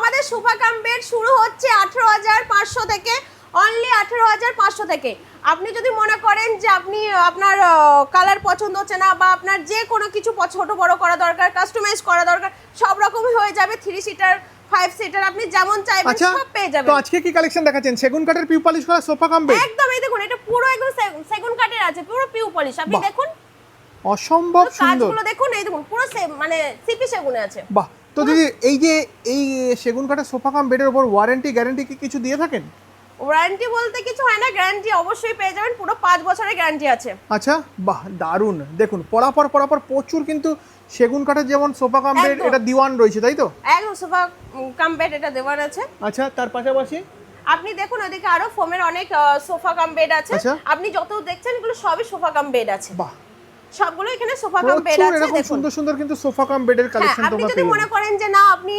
আমাদের sofa cum bed শুরু হচ্ছে 18,500 থেকে, অনলি 18,500 থেকে। আপনি যদি মনে করেন যে আপনি আপনার কালার পছন্দ হচ্ছে না, বা আপনার যে কোনো কিছু ছোট বড় করা দরকার, কাস্টমাইজ করা দরকার, সব রকমই হয়ে যাবে। 3 সিটার 5 সিটার আপনি যেমন চাইবেন আচ্ছা, সব পেয়ে যাবেন। তো আজকে কি কালেকশন দেখাচ্ছেন? সেগুন কাঠের পিউ পলিশ করা সোফা কাম বেড। একদম, এই দেখুন এটা পুরো একদম সেগুন কাঠের আছে, পুরো পিউ পলিশ। আপনি বাহ, দেখুন অসম্ভব সুন্দর। কাজগুলো দেখুন, এই দেখুন পুরো মানে সিপি সেগুনে আছে। বাহ, তো দিদি এই যে এই সেগুন কাঠের সোফা কাম বেডের উপর ওয়ারেন্টি গ্যারান্টি কি কিছু দিয়ে থাকেন? ওয়ারেন্টি বলতে কিছু হয় না, গ্যারান্টি অবশ্যই পেয়ে যাবেন, পুরো 5 বছরের গ্যারান্টি আছে। আচ্ছা, বাহ, দারুণ। দেখুন পরাপর প্রচুর কিন্তু সেগুন কাঠের যেমন সোফা কাম বেড, একদম। এটা দিওয়ান রয়েছে তাই তো? একদম সোফা কাম বেড এটা দেওয়ার আছে। আচ্ছা, তার পাশাপাশি আপনি দেখুন ওদিকে আরো ফোমের অনেক সোফা কাম বেড আছে। আচ্ছা। আপনি যত দেখছেন এগুলো সবই সোফা কাম বেড আছে, বাহ, সবগুলো এখানে সোফা কাম বেড প্রচুর আছে এরকম দেখুন। সুন্দর সুন্দর কিন্তু সোফা কাম বেডের হ্যাঁ, কালেকশন আপনি তোমরা যদি পেয়ে মনে যাবে। করেন যে না আপনি